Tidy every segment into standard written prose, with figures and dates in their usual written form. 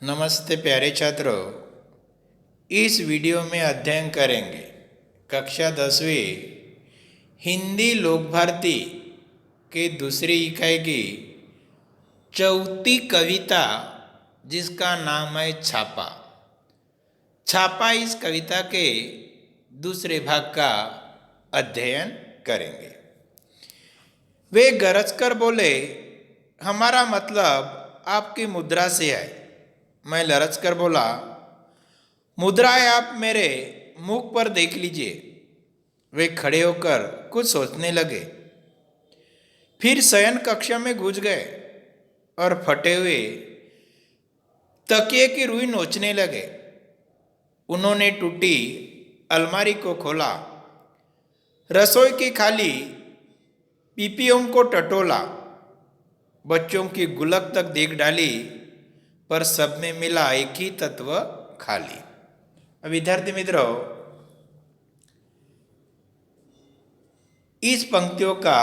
नमस्ते प्यारे छात्रों, इस वीडियो में अध्ययन करेंगे कक्षा 10वीं हिंदी लोक भारती के दूसरी इकाई की चौथी कविता जिसका नाम है छापा। छापा इस कविता के दूसरे भाग का अध्ययन करेंगे। वे गरज कर बोले, हमारा मतलब आपकी मुद्रा से है। मैं लरज कर बोला, मुद्राएं आप मेरे मुख पर देख लीजिए। वे खड़े होकर कुछ सोचने लगे, फिर शयन कक्षा में घुस गए और फटे हुए तकिए की रुई नोचने लगे। उन्होंने टूटी अलमारी को खोला, रसोई की खाली पीपियों को टटोला, बच्चों की गुलक तक देख डाली, पर सब में मिला एक ही तत्व खाली। अब विद्यार्थी मित्रों, इस पंक्तियों का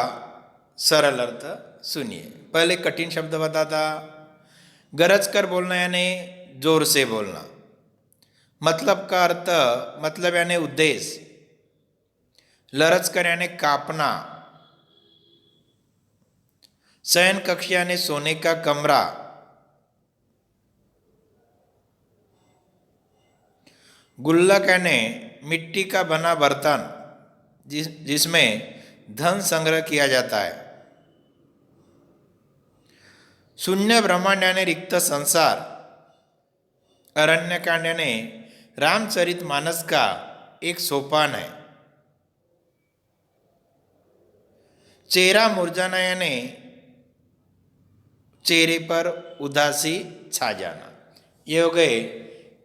सरल अर्थ सुनिए। पहले कठिन शब्द बताता, गरज कर बोलना यानी जोर से बोलना। मतलब का अर्थ मतलब यानी उद्देश्य। लरज कर यानी कांपना। शयन कक्ष यानी सोने का कमरा। गुल्लक यानी मिट्टी का बना बर्तन जिसमें धन संग्रह किया जाता है। शून्य ब्रह्मांड यानी रिक्त संसार। अरण्यकांड यानी रामचरितमानस का एक सोपान है। चेहरा मुरझाना यानी चेहरे पर उदासी छा जाना। ये हो गए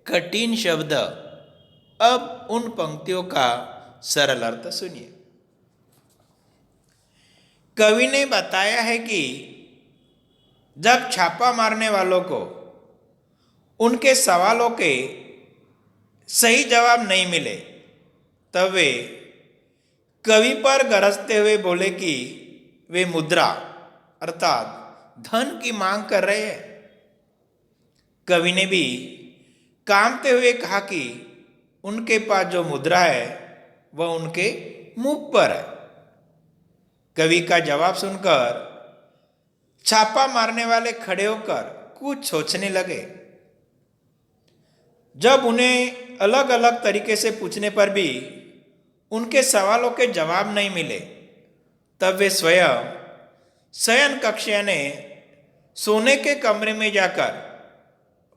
कठिन शब्द। अब उन पंक्तियों का सरल अर्थ सुनिए। कवि ने बताया है कि जब छापा मारने वालों को उनके सवालों के सही जवाब नहीं मिले, तब वे कवि पर गरजते हुए बोले कि वे मुद्रा अर्थात धन की मांग कर रहे हैं। कवि ने भी कांपते हुए कहा कि उनके पास जो मुद्रा है वह उनके मुख पर है। कवि का जवाब सुनकर छापा मारने वाले खड़े होकर कुछ सोचने लगे। जब उन्हें अलग अलग तरीके से पूछने पर भी उनके सवालों के जवाब नहीं मिले, तब वे स्वयं शयन कक्ष यानी सोने के कमरे में जाकर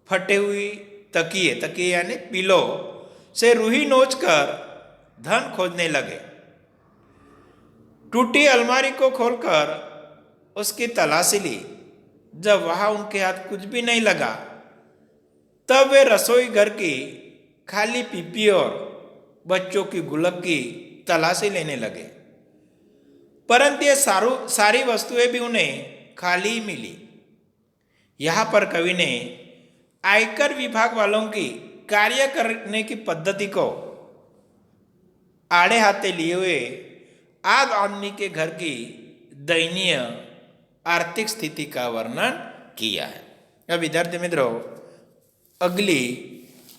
फटे हुई तकिए यानी पिलो से रूही नोच कर धन खोजने लगे। टूटी अलमारी को खोलकर उसकी तलाशी ली। जब वहां उनके हाथ कुछ भी नहीं लगा, तब वे रसोई घर की खाली पीपी और बच्चों की गुलक की तलाशी लेने लगे, परंतु ये सारी वस्तुएं भी उन्हें खाली ही मिली। यहां पर कवि ने आयकर विभाग वालों की कार्य करने की पद्धति को आड़े हाथे लिए हुए आम आदमी के घर की दयनीय आर्थिक स्थिति का वर्णन किया है। अब विद्यार्थी मित्रों, अगले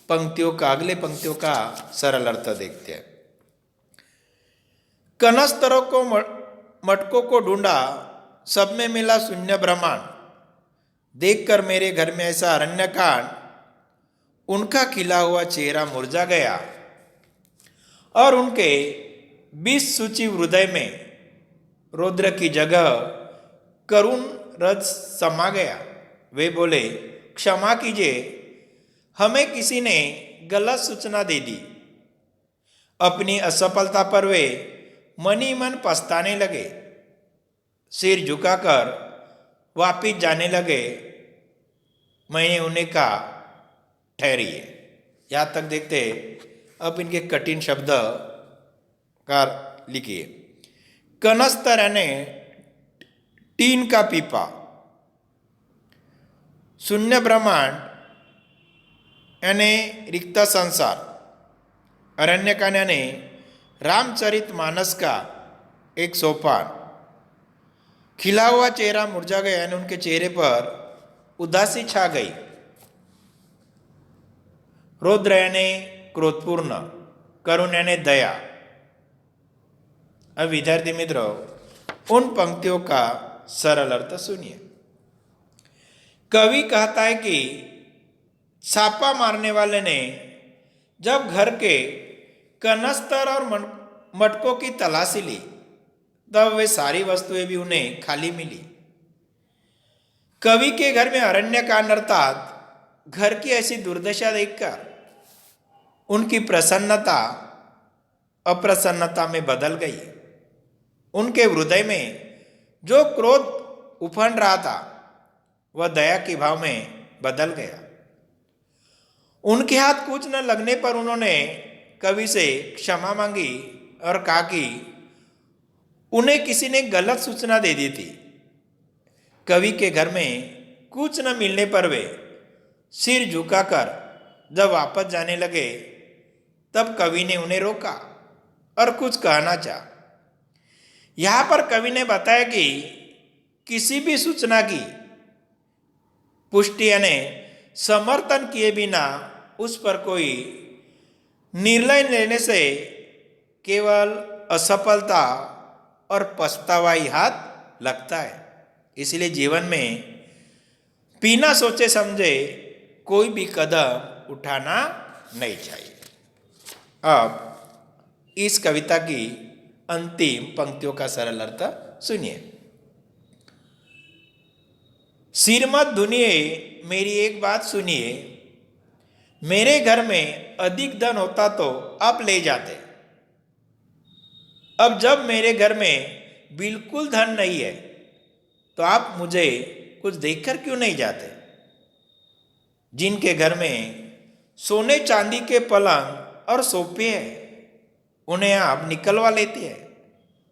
पंक्तियों का सरल अर्थ देखते हैं। कनस्तरों को मटकों को ढूंढा, सब में मिला शून्य ब्रह्मांड। देखकर मेरे घर में ऐसा अरण्यकांड, उनका खिला हुआ चेहरा मुरझा गया और उनके 20 सूची हृदय में रौद्र की जगह करुण रज समा गया। वे बोले, क्षमा कीजिए, हमें किसी ने गलत सूचना दे दी। अपनी असफलता पर वे मन ही मन पछताने लगे। सिर झुकाकर वापिस जाने लगे। मैंने उन्हें कहा, ठहरिए। यहां तक देखते। अब इनके कठिन शब्द का लिखिए। कनस्तर यानी टीन का पीपा। शून्य ब्रह्मांड यानी रिक्त संसार। अरण्यकांड यानी रामचरितमानस का एक सोपान। खिला हुआ चेहरा मुरझा गया यानी उनके चेहरे पर उदासी छा गई। रौद्र यानी क्रोधपूर्ण, करुण यानी दया। अब विद्यार्थी मित्रों, उन पंक्तियों का सरल अर्थ सुनिए। कवि कहता है कि छापा मारने वाले ने जब घर के कनस्तर और मटकों की तलाशी ली, तब वे सारी वस्तुएं भी उन्हें खाली मिली। कवि के घर में अरण्यकांड अर्थात घर की ऐसी दुर्दशा देखकर उनकी प्रसन्नता अप्रसन्नता में बदल गई। उनके हृदय में जो क्रोध उफंड रहा था वह दया के भाव में बदल गया। उनके हाथ कुछ न लगने पर उन्होंने कवि से क्षमा मांगी और कहा कि उन्हें किसी ने गलत सूचना दे दी थी। कवि के घर में कुछ न मिलने पर वे सिर झुकाकर जब वापस जाने लगे, तब कवि ने उन्हें रोका और कुछ कहना चाहा। यहाँ पर कवि ने बताया कि किसी भी सूचना की पुष्टि यानी समर्थन किए बिना उस पर कोई निर्णय लेने से केवल असफलता और पछतावा ही हाथ लगता है। इसलिए जीवन में बिना सोचे समझे कोई भी कदम उठाना नहीं चाहिए। अब इस कविता की अंतिम पंक्तियों का सरल अर्थ सुनिए। सिर मत धुनिए मेरी एक बात सुनिए, मेरे घर में अधिक धन होता तो आप ले जाते। अब जब मेरे घर में बिल्कुल धन नहीं है तो आप मुझे कुछ देखकर क्यों नहीं जाते। जिनके घर में सोने चांदी के पलंग और सोफे हैं उन्हें आप निकलवा लेते हैं।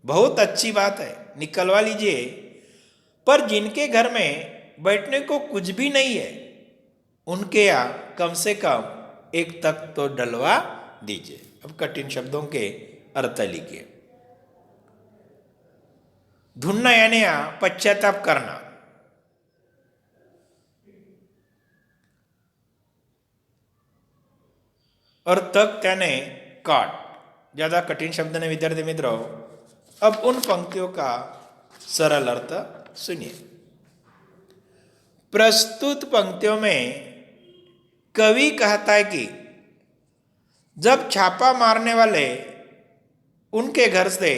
बहुत अच्छी बात है, निकलवा लीजिए। पर जिनके घर में बैठने को कुछ भी नहीं है उनके यहाँ कम से कम एक तख्त तो डलवा दीजिए। अब कठिन शब्दों के अर्थ लिखिए। धुनना यानी पश्चाताप करना। और तख्त यानी काट। ज्यादा कठिन शब्द ने विद्यार्थी मित्रों। अब उन पंक्तियों का सरल अर्थ सुनिए। प्रस्तुत पंक्तियों में कवि कहता है कि जब छापा मारने वाले उनके घर से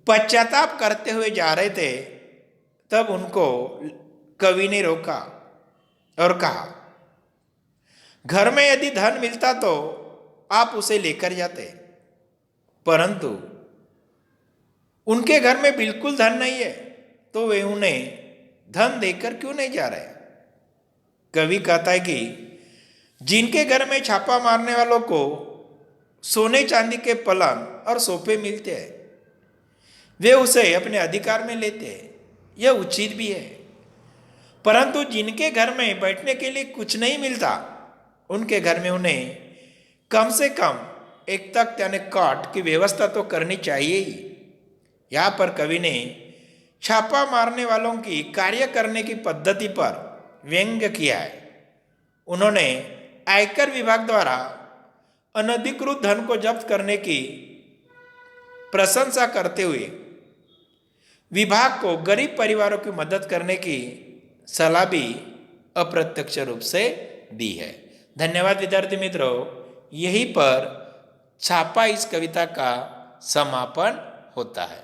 पश्चाताप करते हुए जा रहे थे, तब उनको कवि ने रोका और कहा, घर में यदि धन मिलता तो आप उसे लेकर जाते, परंतु उनके घर में बिल्कुल धन नहीं है तो वे उन्हें धन देकर क्यों नहीं जा रहे। कवि कहता है कि जिनके घर में छापा मारने वालों को सोने चांदी के पलंग और सोफे मिलते हैं वे उसे अपने अधिकार में लेते हैं, यह उचित भी है। परंतु जिनके घर में बैठने के लिए कुछ नहीं मिलता उनके घर में उन्हें कम से कम एक तख्त यानी काट की व्यवस्था तो करनी चाहिए ही। यहाँ पर कवि ने छापा मारने वालों की कार्य करने की पद्धति पर व्यंग्य किया है। उन्होंने आयकर विभाग द्वारा अनधिकृत धन को जब्त करने की प्रशंसा करते हुए विभाग को गरीब परिवारों की मदद करने की सलाह भी अप्रत्यक्ष रूप से दी है। धन्यवाद विद्यार्थी मित्रों। यहीं पर छापा इस कविता का समापन होता है।